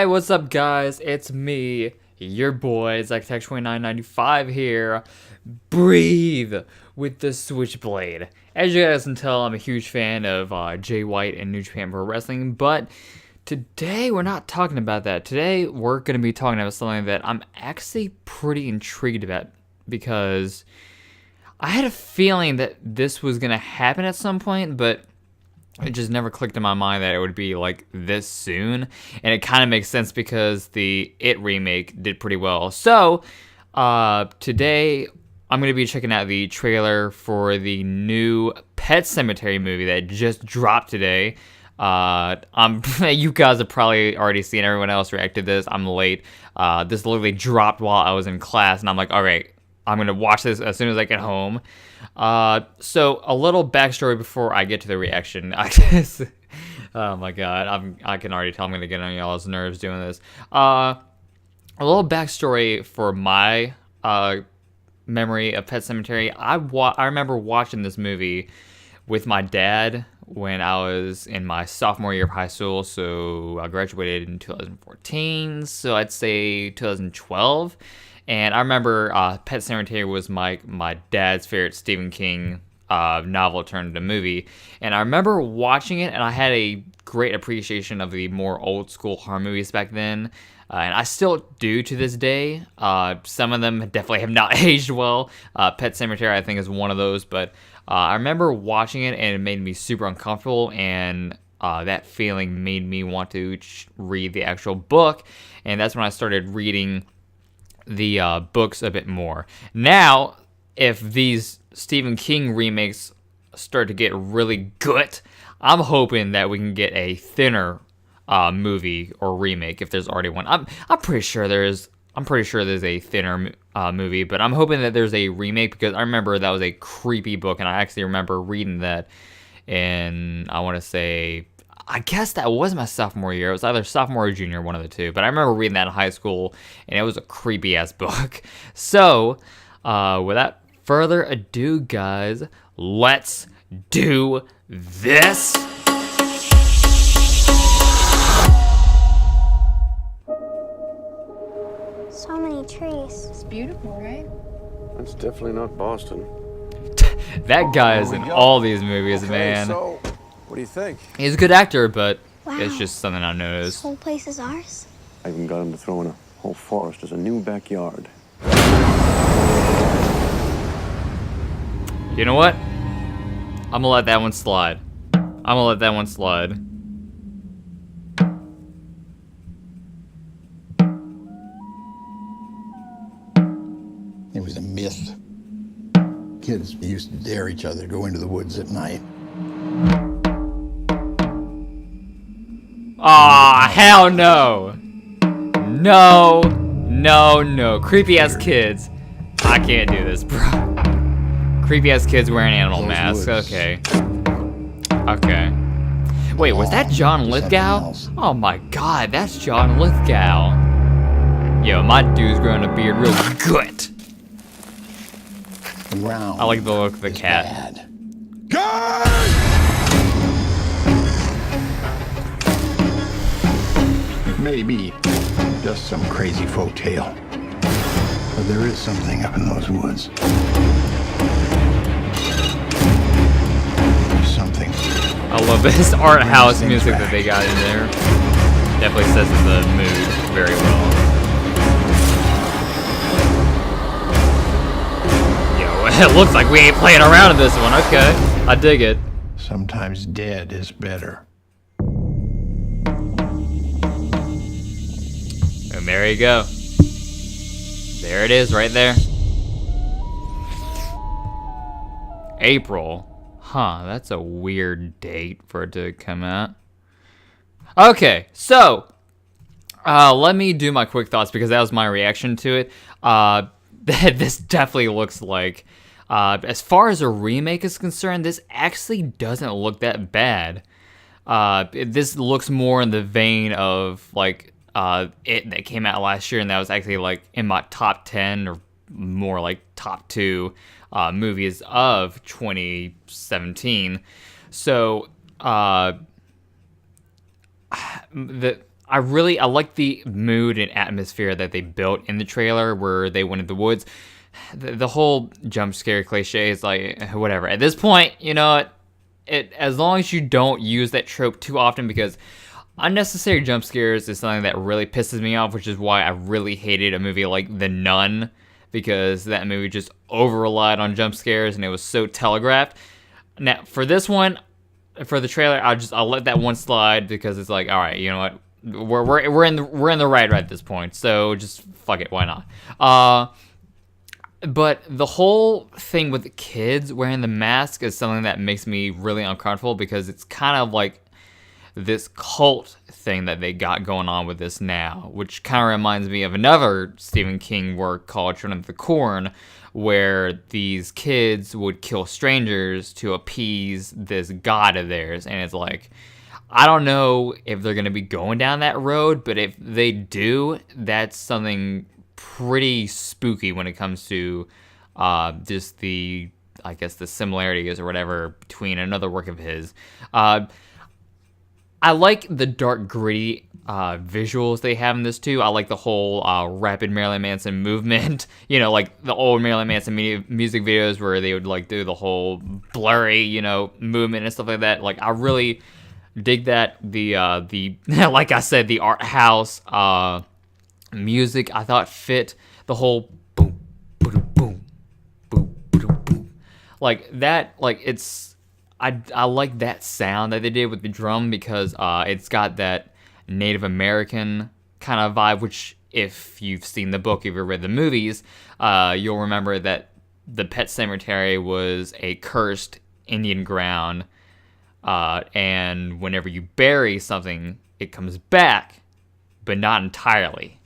Hey, what's up, guys? It's me, your boy, ZachTech2995 here. Breathe with the Switchblade. As you guys can tell, I'm a huge fan of Jay White and New Japan Pro Wrestling, but today we're not talking about that. Today we're going to be talking about something that I'm actually pretty intrigued about because I had a feeling that this was going to happen at some point, but it just never clicked in my mind that it would be like this soon. And it kind of makes sense because the It remake did pretty well. So today I'm going to be checking out the trailer for the new Pet Semetary movie that just dropped today. You guys have probably already seen everyone else react to this. I'm late. This literally dropped while I was in class, and I'm like, all right, I'm going to watch this as soon as I get home. So a little backstory before I get to the reaction, I guess. Oh my god, I can already tell I'm gonna get on y'all's nerves doing this. A little backstory for my memory of Pet Semetary. I remember watching this movie with my dad when I was in my sophomore year of high school. So I graduated in 2014. So I'd say 2012. And I remember Pet Sematary was my dad's favorite Stephen King novel turned into movie. And I remember watching it, and I had a great appreciation of the more old school horror movies back then. And I still do to this day. Some of them definitely have not aged well. Pet Sematary, I think, is one of those. But I remember watching it, and it made me super uncomfortable. And that feeling made me want to read the actual book. And that's when I started reading the books a bit more. Now, if these Stephen King remakes start to get really good, I'm hoping that we can get a thinner movie or remake if there's already one. I'm pretty sure there's a thinner movie, but I'm hoping that there's a remake because I remember that was a creepy book, and I actually remember reading that in, I want to say, I guess that was my sophomore year. It was either sophomore or junior, one of the two. But I remember reading that in high school, and it was a creepy-ass book. So, without further ado, guys, let's do this! So many trees. It's beautiful, right? That's definitely not Boston. That guy is in all these movies, man. So, what do you think? He's a good actor, but Wow. it's just something I This noticed. whole place is ours. I even got him to throw in a whole forest as a new backyard. You know what? I'm gonna let that one slide. It was a myth. Kids used to dare each other to go into the woods at night. Aw, hell no! No. Creepy ass kids. I can't do this, bro. Creepy ass kids wearing animal masks. Okay. Wait, was that John Lithgow? Oh my god, that's John Lithgow. Yo, my dude's growing a beard real good. The ground I like the look of the is cat. bad. It may be just some crazy folk tale, but there is something up in those woods. There's something. I love this art house music that they got in there. Definitely sets the mood very well. Yo, it looks like we ain't playing around in this one. Okay, I dig it. Sometimes dead is better. And there you go. There it is, right there. April. Huh, that's a weird date for it to come out. Okay, so let me do my quick thoughts because that was my reaction to it. This definitely looks like, as far as a remake is concerned, this actually doesn't look that bad. This looks more in the vein of like It that came out last year, and that was actually like in my top 10 or more like top 2 movies of 2017. So I I like the mood and atmosphere that they built in the trailer where they went into the woods. The whole jump scare cliche is like, whatever. At this point, you know, as long as you don't use that trope too often, because unnecessary jump scares is something that really pisses me off, which is why I really hated a movie like The Nun, because that movie just over-relied on jump scares and it was so telegraphed. Now, for this one, for the trailer, I'll let that one slide because it's like, all right, you know what? We're in the right at this point, so just fuck it, why not? But the whole thing with the kids wearing the mask is something that makes me really uncomfortable, because it's kind of like this cult thing that they got going on with this now, which kind of reminds me of another Stephen King work called Children of the Corn, where these kids would kill strangers to appease this god of theirs. And it's like, I don't know if they're going to be going down that road, but if they do, that's something pretty spooky when it comes to just the similarities or whatever between another work of his. I like the dark, gritty visuals they have in this too. I like the whole rapid Marilyn Manson movement. You know, like the old Marilyn Manson music videos where they would like do the whole blurry, you know, movement and stuff like that. Like, I really dig that. The like I said, the art house music I thought fit the whole boom, boom, boom, boom, boom, boom. Like that. Like, it's. I like that sound that they did with the drum, because it's got that Native American kind of vibe, which, if you've seen the book, if you've read the movies, you'll remember that the Pet Semetary was a cursed Indian ground, and whenever you bury something, it comes back, but not entirely.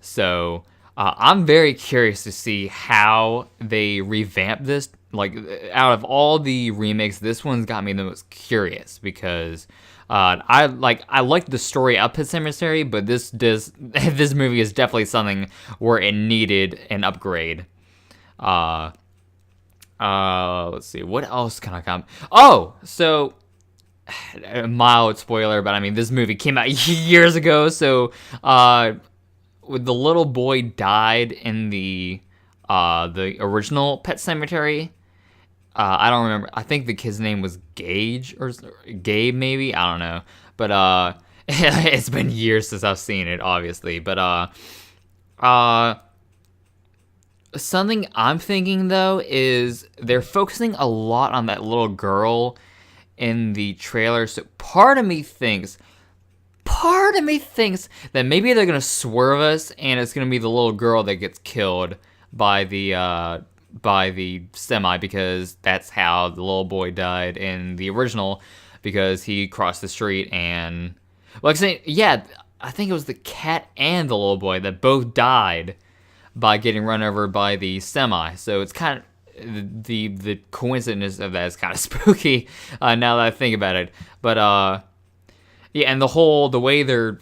So I'm very curious to see how they revamp this. Like, out of all the remakes, this one's got me the most curious, because I like the story of Pet Semetary, but this movie is definitely something where it needed an upgrade. Let's see, what else can I come? Oh, so a mild spoiler, but I mean, this movie came out years ago, so when the little boy died in the original Pet Semetary. I don't remember. I think the kid's name was Gage or Gabe, maybe. I don't know. But it's been years since I've seen it, obviously. But something I'm thinking though is they're focusing a lot on that little girl in the trailer. So part of me thinks that maybe they're gonna swerve us, and it's gonna be the little girl that gets killed by the semi, because that's how the little boy died in the original, because he crossed the street and, like I say, yeah, I think it was the cat and the little boy that both died by getting run over by the semi. So it's kind of the coincidence of that is kind of spooky now that I think about it. But yeah, and the way they're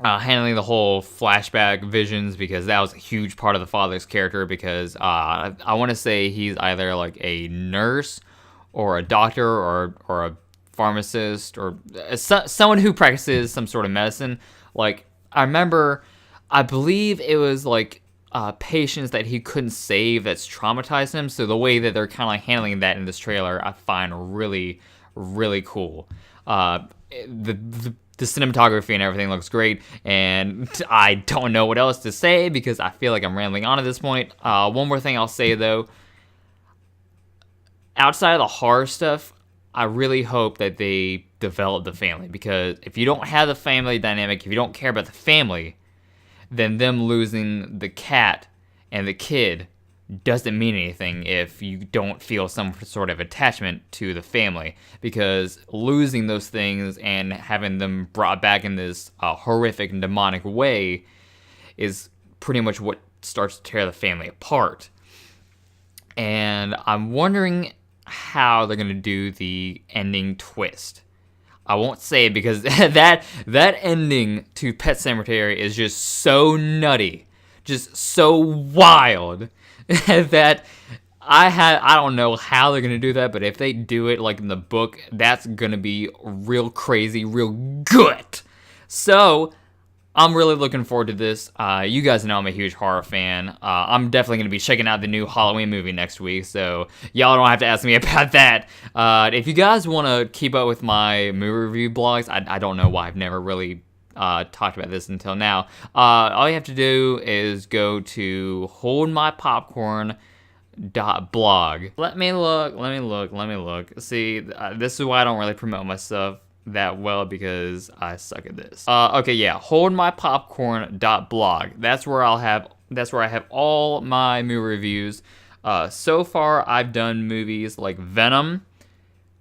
handling the whole flashback visions, because that was a huge part of the father's character, because I want to say he's either like a nurse or a doctor or a pharmacist or someone who practices some sort of medicine. Like, I believe it was like patients that he couldn't save that's traumatized him. So the way that they're kind of like handling that in this trailer, I find really, really cool. The cinematography and everything looks great, and I don't know what else to say because I feel like I'm rambling on at this point. One more thing I'll say though, outside of the horror stuff, I really hope that they develop the family, because if you don't have the family dynamic, if you don't care about the family, then them losing the cat and the kid doesn't mean anything if you don't feel some sort of attachment to the family, because losing those things and having them brought back in this horrific and demonic way is pretty much what starts to tear the family apart. And I'm wondering how they're going to do the ending twist. I won't say it because that ending to Pet Semetary is just so nutty, just so wild, that I don't know how they're gonna do that, but if they do it like in the book, that's gonna be real crazy, real good. So I'm really looking forward to this. You guys know I'm a huge horror fan. I'm definitely going to be checking out the new Halloween movie next week, so y'all don't have to ask me about that. If you guys want to keep up with my movie review blogs, I don't know why I've never really talked about this until now. All you have to do is go to holdmypopcorn.blog. Let me look. See, this is why I don't really promote my stuff that well, because I suck at this. Okay, yeah, holdmypopcorn.blog. That's where I have all my movie reviews. So far, I've done movies like Venom,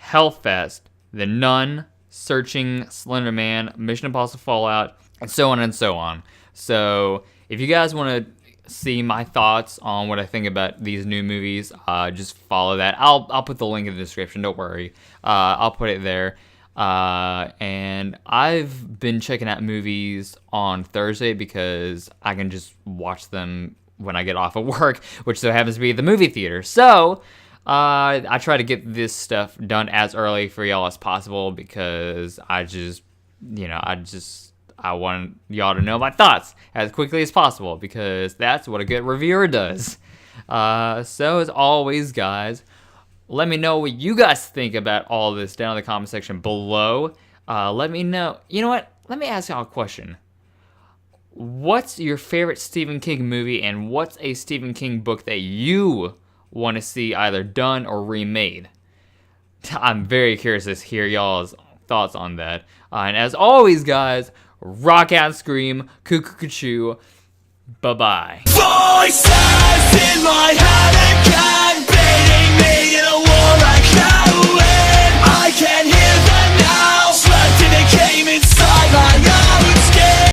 Hellfest, The Nun, Searching, Slender Man, Mission Impossible Fallout, and so on and so on. So if you guys want to see my thoughts on what I think about these new movies, just follow that. I'll put the link in the description. Don't worry. I'll put it there. And I've been checking out movies on Thursday because I can just watch them when I get off of work, which so happens to be the movie theater. So I try to get this stuff done as early for y'all as possible because I want y'all to know my thoughts as quickly as possible because that's what a good reviewer does. So as always, guys, let me know what you guys think about all this down in the comment section below. Let me know. You know what? Let me ask y'all a question. What's your favorite Stephen King movie, and what's a Stephen King book that you want to see either done or remade? I'm very curious to hear y'all's thoughts on that. And as always, guys, rock out and scream, cuckoo-cuckoo, bye-bye. Voices in my head again.